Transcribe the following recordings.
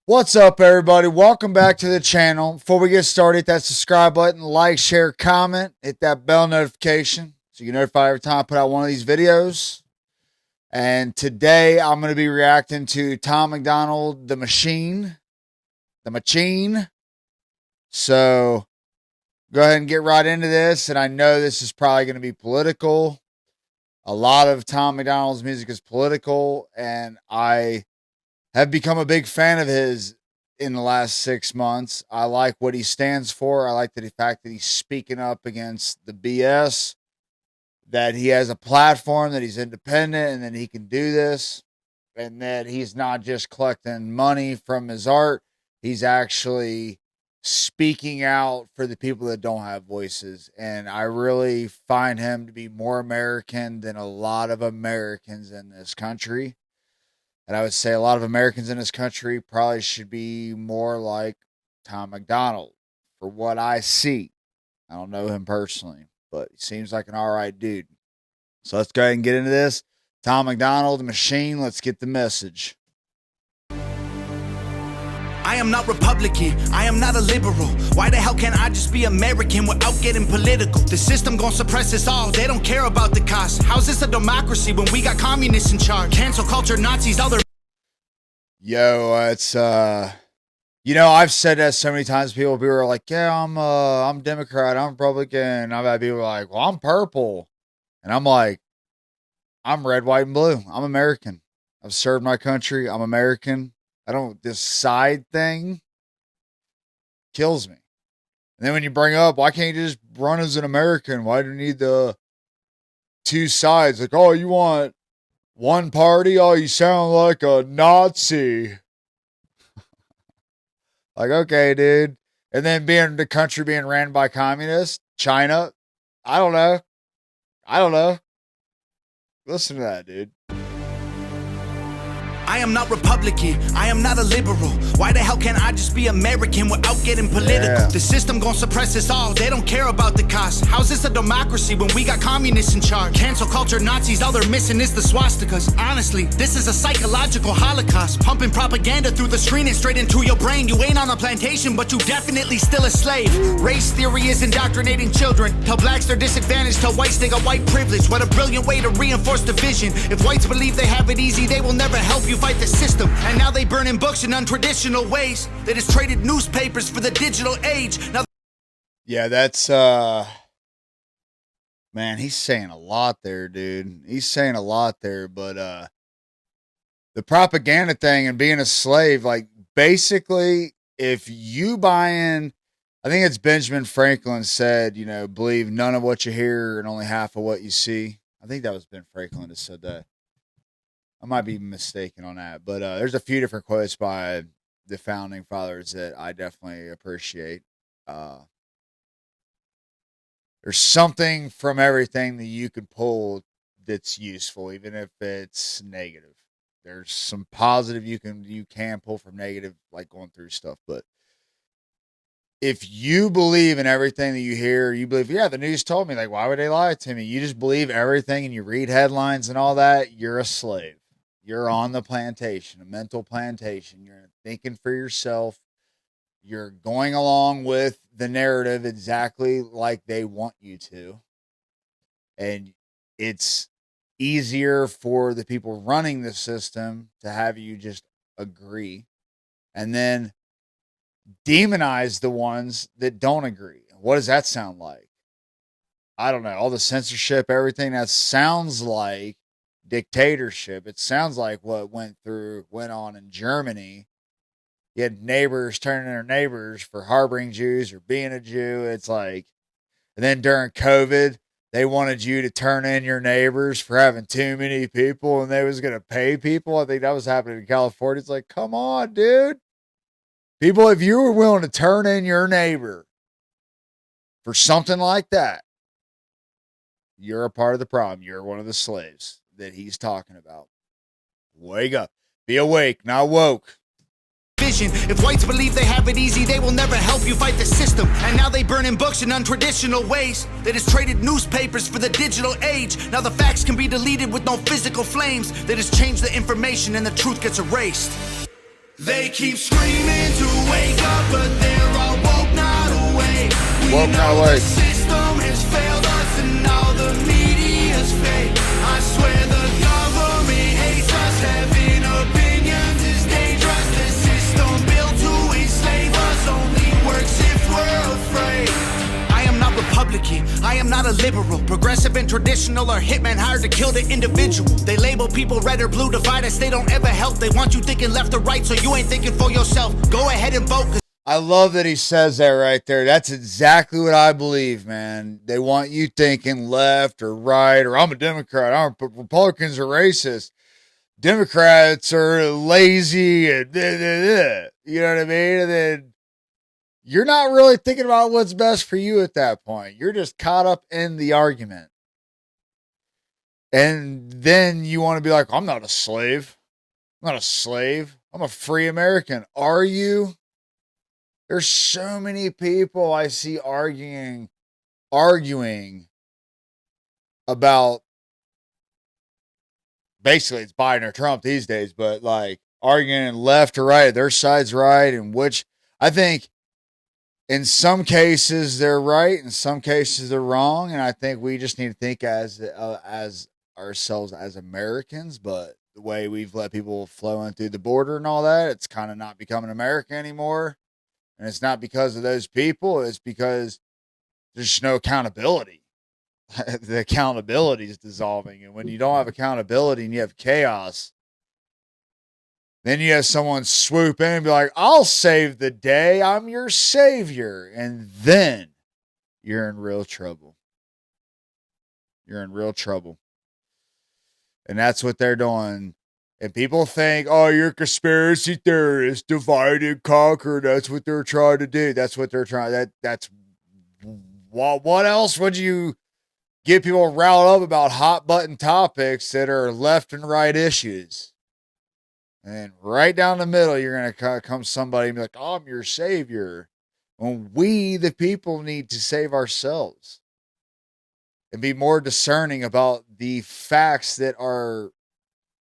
What's up, everybody? Welcome back to the channel. Before we get started, hit that subscribe button, like, share, comment, hit that bell notification so you get notified every time I put out one of these videos. And today I'm going to be reacting to Tom Macdonald, the machine. So go ahead and get right into this. And I know this is probably going to be political. A lot of Tom Macdonald's music is political, and I have become a big fan of his in the last 6 months. I like what he stands for. I like the fact that he's speaking up against the BS, that he has a platform, that he's independent, and that he can do this, and that he's not just collecting money from his art. He's actually speaking out for the people that don't have voices. And I really find him to be more American than a lot of Americans in this country. And I would say a lot of Americans in this country probably should be more like Tom Macdonald, for what I see. I don't know him personally, but he seems like an all right dude. So let's go ahead and get into this. Tom Macdonald, the machine. Let's get the message. I am not Republican, I am not a liberal. Why the hell can't I just be American without getting political? The system gon' suppress us all, they don't care about the cost. How's this a democracy when we got communists in charge? Cancel culture, Nazis, other... Yo, it's, I've said that so many times. People are like, yeah, I'm Democrat, I'm Republican. I've had people like, well, I'm purple. And I'm like, I'm red, white, and blue. I'm American. I've served my country. I'm American. This side thing kills me. And then when you bring up, why can't you just run as an American? Why do you need the two sides? Like, oh, you want one party? Oh, you sound like a Nazi. Like, okay, dude. And then the country being ran by communists, China. I don't know. Listen to that, dude. I am not Republican, I am not a liberal. Why the hell can't I just be American without getting political? Yeah. The system gon' suppress us all, they don't care about the cost. How's this a democracy when we got communists in charge? Cancel culture, Nazis, all they're missing is the swastikas. Honestly, this is a psychological holocaust. Pumping propaganda through the screen and straight into your brain. You ain't on a plantation, but you definitely still a slave. Race theory is indoctrinating children. Tell blacks they're disadvantaged, tell whites they got white privilege. What a brilliant way to reinforce division. If whites believe they have it easy, they will never help you fight the system. And now they burning books in untraditional ways. They just traded newspapers for the digital age. Now, yeah, that's man, he's saying a lot there, dude. He's saying a lot there, but the propaganda thing and being a slave, like, basically, if you buy in, I think it's Benjamin Franklin said, believe none of what you hear and only half of what you see. I think that was Ben Franklin that said that. I might be mistaken on that, but there's a few different quotes by the founding fathers that I definitely appreciate. There's something from everything that you could pull that's useful, even if it's negative. There's some positive you can pull from negative, like going through stuff. But if you believe in everything that you hear, you believe, yeah, the news told me, like, why would they lie to me? You just believe everything and you read headlines and all that, you're a slave. You're on the plantation, a mental plantation. You're thinking for yourself. You're going along with the narrative exactly like they want you to. And it's easier for the people running the system to have you just agree and then demonize the ones that don't agree. What does that sound like? I don't know. All the censorship, everything, that sounds like dictatorship. It sounds like what went on in Germany. You had neighbors turning their neighbors for harboring Jews or being a Jew. It's like, and then during COVID, they wanted you to turn in your neighbors for having too many people, and they was going to pay people. I think that was happening in California. It's like, come on, dude. People, if you were willing to turn in your neighbor for something like that, you're a part of the problem. You're one of the slaves that he's talking about. Wake up. Be awake, not woke. vision. If whites believe they have it easy, they will never help you fight the system. And now they burning books in untraditional ways. They just traded newspapers for the digital age. Now the facts can be deleted with no physical flames. They just change the information and the truth gets erased. They keep screaming to wake up, but they're all woke, not awake. We know the system has failed us and all the media's fake. I swear the government hates us. Having opinions is dangerous. The system built to enslave us only works if we're afraid. I am not Republican, I am not a liberal. Progressive and traditional are hitmen hired to kill the individual. They label people red or blue, divide us, they don't ever help. They want you thinking left or right, so you ain't thinking for yourself. Go ahead and vote. I love that he says that right there. That's exactly what I believe, man. They want you thinking left or right, or I'm a Democrat. Republicans are racist. Democrats are lazy, and you know what I mean? And then you're not really thinking about what's best for you at that point. You're just caught up in the argument. And then you want to be like, I'm not a slave. I'm not a slave. I'm a free American. Are you? There's so many people I see arguing about, basically it's Biden or Trump these days, but like arguing left or right, their side's right, and which I think in some cases they're right, in some cases they're wrong, and I think we just need to think as ourselves as Americans. But the way we've let people flow in through the border and all that, it's kind of not becoming America anymore. And it's not because of those people. It's because there's no accountability. The accountability is dissolving. And when you don't have accountability and you have chaos, then you have someone swoop in and be like, I'll save the day. I'm your savior. And then you're in real trouble. You're in real trouble. And that's what they're doing. And people think, oh, you're conspiracy theorists, divide and conquer. That's what they're trying to do. That's what they're trying. That's what else would you get people riled up about hot button topics that are left and right issues? And right down the middle, you're going to come somebody and be like, oh, I'm your savior. When we, the people, need to save ourselves and be more discerning about the facts that are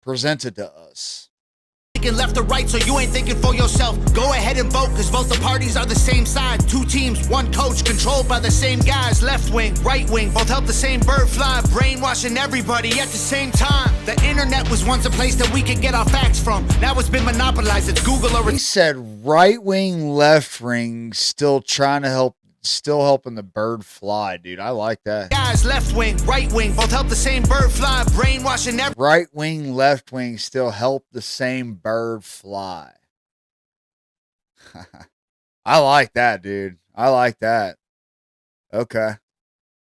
presented to us. Thinking left or right, so you ain't thinking for yourself. Go ahead and vote, cause both the parties are the same side. Two teams, one coach, controlled by the same guys. Left wing, right wing, both help the same bird fly. Brainwashing everybody at the same time. The internet was once a place that we could get our facts from. Now it's been monopolized, it's Google or... He said right wing, left wing, still trying to help, still helping the bird fly, dude. I like that. Guys, left wing, right wing, both help the same bird fly. Brainwashing everybody. Right wing, left wing still help the same bird fly. I like that, dude. I like that. Okay.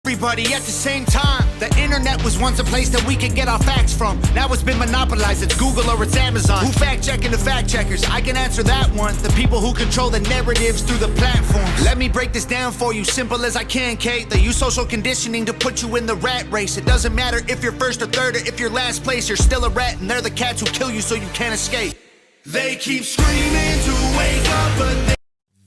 Everybody at the same time. The internet was once a place that we could get our facts from. Now it's been monopolized. It's Google or it's Amazon. Who fact checking the fact checkers? I can answer that one. The people who control the narratives through the platforms. Let me break this down for you, simple as I can, Kate. They use social conditioning to put you in the rat race. It doesn't matter if you're first or third or if you're last place. You're still a rat, and they're the cats who kill you so you can't escape. They keep screaming to wake up, but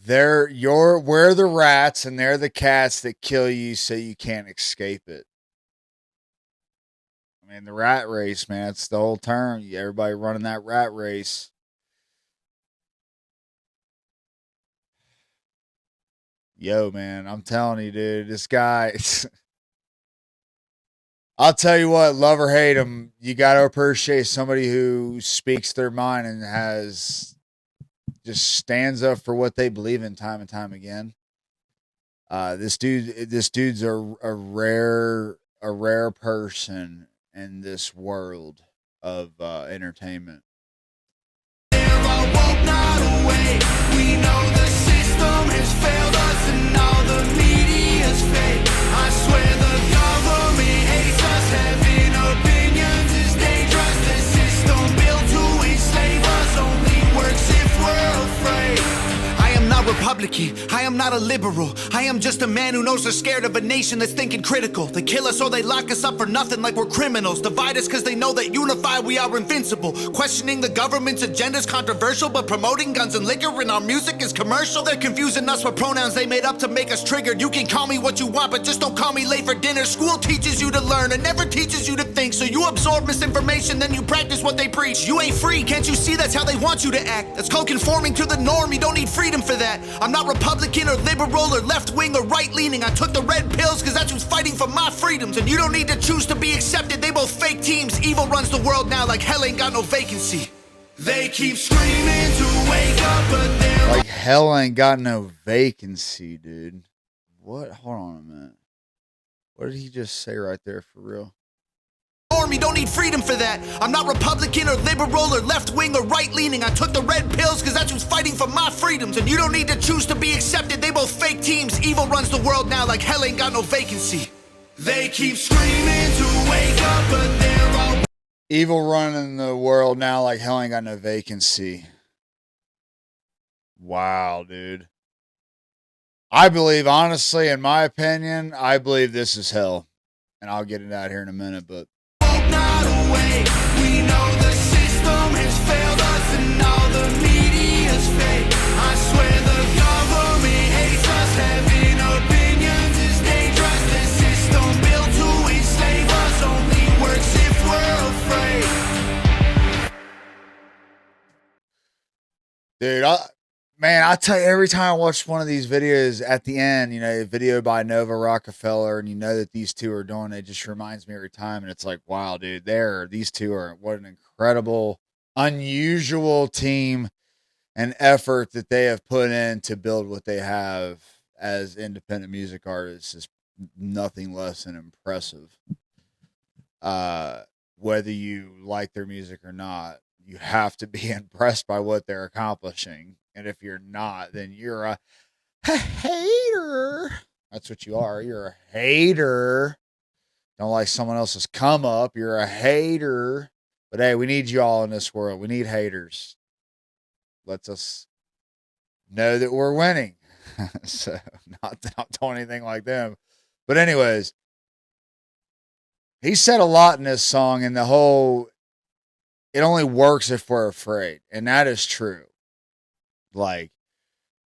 we're the rats and they're the cats that kill you so you can't escape it. I mean, the rat race, man, it's the whole term. Everybody running that rat race. Yo, man, I'm telling you, dude, this guy, I'll tell you what, love or hate him, you got to appreciate somebody who speaks their mind and just stands up for what they believe in time and time again. This dude's a rare person in this world of entertainment. They're all woke, not awake. We know the system has failed us and all the media's fake. I swear the government hates us. Having opinions is dangerous. The system built to enslave us only works if we're afraid. I am not Republican. Republican, I am not a liberal. I am just a man who knows they're scared of a nation that's thinking critical. They kill us or they lock us up for nothing like we're criminals. Divide us cause they know that unified we are invincible. Questioning the government's agenda is controversial, but promoting guns and liquor in our music is commercial. They're confusing us with pronouns they made up to make us triggered. You can call me what you want, but just don't call me late for dinner. School teaches you to learn and never teaches you to think. So you absorb misinformation, then you practice what they preach. You ain't free, can't you see that's how they want you to act? That's called conforming to the norm, you don't need freedom for that. I'm not Republican or liberal or left-wing or right-leaning. I took the red pills cause that's who's fighting for my freedoms. And you don't need to choose to be accepted, they both fake teams. Evil runs the world now like hell ain't got no vacancy. They keep screaming to wake up, but they're like hell ain't got no vacancy, dude. What? Hold on a minute. What did he just say right there for real? You don't need freedom for that. I'm not Republican or liberal or left-wing or right-leaning. I took the red pills cause that's who's fighting for my freedoms. And you don't need to choose to be accepted, they both fake teams. Evil runs the world now like hell ain't got no vacancy. They keep screaming to wake up, but they're all evil running the world now like hell ain't got no vacancy. Wow, dude. I believe, honestly, in my opinion, I believe this is hell. And I'll get it out here in a minute, but not awake. We know the system has failed us and all the media's fake. I swear the government hates us. Having opinions is dangerous. The system built to enslave us only works if we're afraid. Dude, I tell you, every time I watch one of these videos at the end, you know, a video by Nova Rockefeller, and you know that these two are doing it, just reminds me every time. And it's like, wow, dude, these two are, what an incredible, unusual team and effort that they have put in to build what they have as independent music artists is nothing less than impressive. Whether you like their music or not, you have to be impressed by what they're accomplishing. And if you're not, then you're a hater. That's what you are. You're a hater. Don't like someone else's come up. You're a hater. But hey, we need you all in this world. We need haters. Lets us know that we're winning. So not doing anything like them. But anyways, he said a lot in this song, and the whole, it only works if we're afraid. And that is true. Like,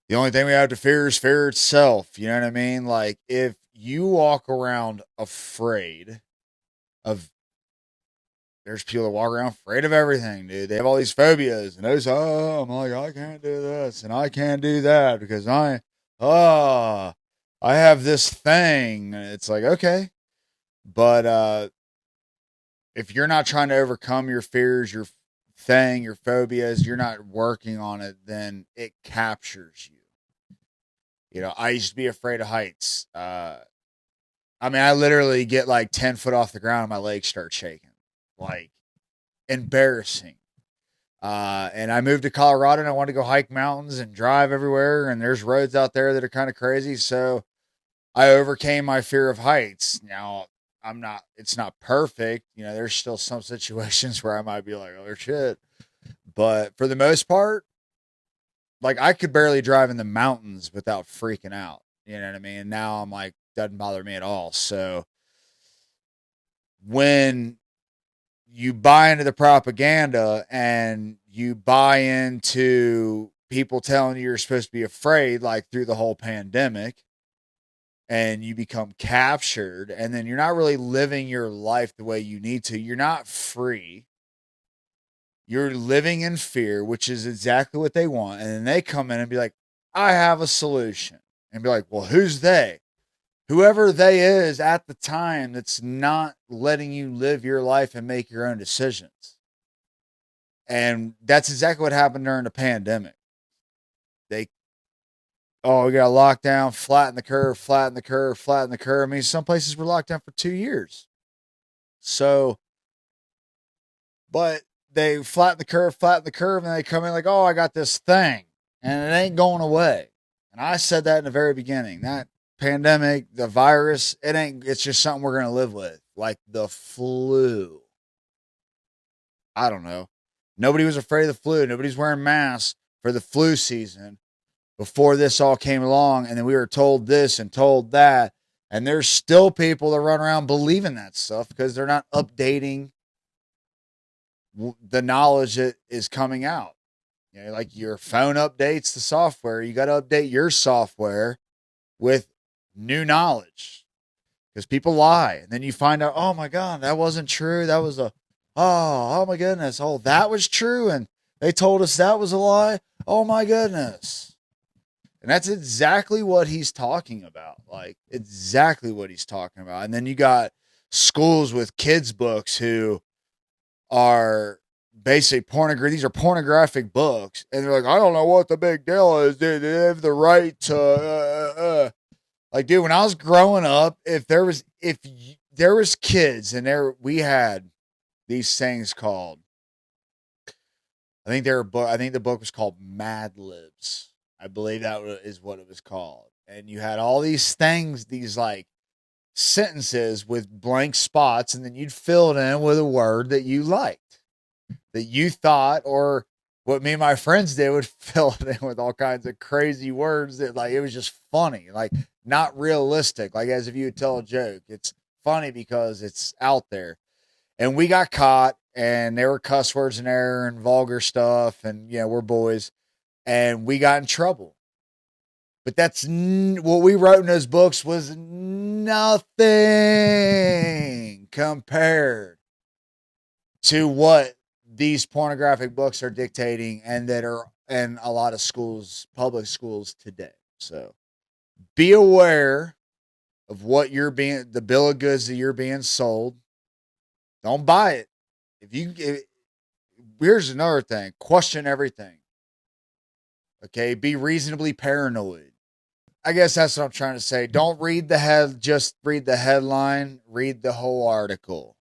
the only thing we have to fear is fear itself. You know what I mean? Like, if you walk around afraid of, there's people that walk around afraid of everything, dude. They have all these phobias, and those, I'm like, I can't do this, and I can't do that because I have this thing. And it's like, okay. But if you're not trying to overcome your fears, your thing, your phobias, you're not working on it, then it captures you. You know, I used to be afraid of heights. I mean, I literally get like 10 foot off the ground and my legs start shaking. Like, embarrassing. And I moved to Colorado and I wanted to go hike mountains and drive everywhere. And there's roads out there that are kind of crazy. So I overcame my fear of heights. Now, it's not perfect. You know, there's still some situations where I might be like, oh shit. But for the most part, like, I could barely drive in the mountains without freaking out. You know what I mean? Now I'm like, doesn't bother me at all. So when you buy into the propaganda and you buy into people telling you you're supposed to be afraid, like through the whole pandemic, and you become captured, and then you're not really living your life the way you need to. You're not free. You're living in fear, which is exactly what they want. And then they come in and be like, I have a solution. And be like, well, who's they? Whoever they is at the time that's not letting you live your life and make your own decisions. And that's exactly what happened during the pandemic. We got locked down, flatten the curve, flatten the curve, flatten the curve. I mean, some places were locked down for 2 years. So, but they flatten the curve, and they come in like, oh, I got this thing, and it ain't going away. And I said that in the very beginning. That pandemic, the virus, it's just something we're going to live with. Like the flu. I don't know. Nobody was afraid of the flu. Nobody's wearing masks for the flu season. before this all came along, and then we were told this and told that, and there's still people that run around believing that stuff because they're not updating the knowledge that is coming out. You know, like your phone updates the software, you got to update your software with new knowledge because people lie, and then you find out, oh my god, that wasn't true. That was oh my goodness, oh that was true, and they told us that was a lie. Oh my goodness. And that's exactly what he's talking about. Like, exactly what he's talking about. And then you got schools with kids' books who are basically pornographic. These are pornographic books. And they're like, I don't know what the big deal is. They have the right to, Like, dude, when I was growing up, if there was kids and we had these things called, I think the book was called Mad Libs. I believe that is what it was called. And you had all these things, these like sentences with blank spots, and then you'd fill it in with a word that you liked, that you thought, or what me and my friends did would fill it in with all kinds of crazy words that, like, it was just funny, like not realistic, like as if you would tell a joke. It's funny because it's out there. And we got caught, and there were cuss words in there and vulgar stuff, and we're boys. And we got in trouble. But that's what we wrote in those books was nothing compared to what these pornographic books are dictating, and that are in a lot of schools, public schools today. So be aware of what the bill of goods that you're being sold. Don't buy it. Here's another thing. Question everything. Okay, be reasonably paranoid. I guess that's what I'm trying to say. Don't read just read the headline. Read the whole article.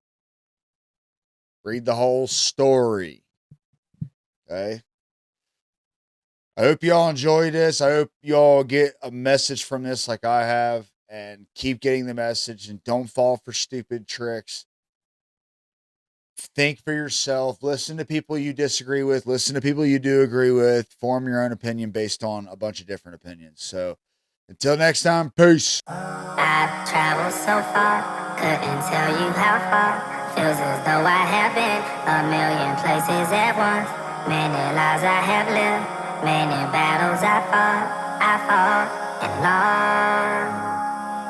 Read the whole story. Okay? I hope y'all enjoy this. I hope y'all get a message from this like I have, and keep getting the message, and don't fall for stupid tricks. Think for yourself. Listen to people you disagree with. Listen to people you do agree with. Form your own opinion based on a bunch of different opinions. So, until next time, peace. I've traveled so far, couldn't tell you how far. Feels as though I have been a million places at once. Many lives I have lived, many battles I fought and lost.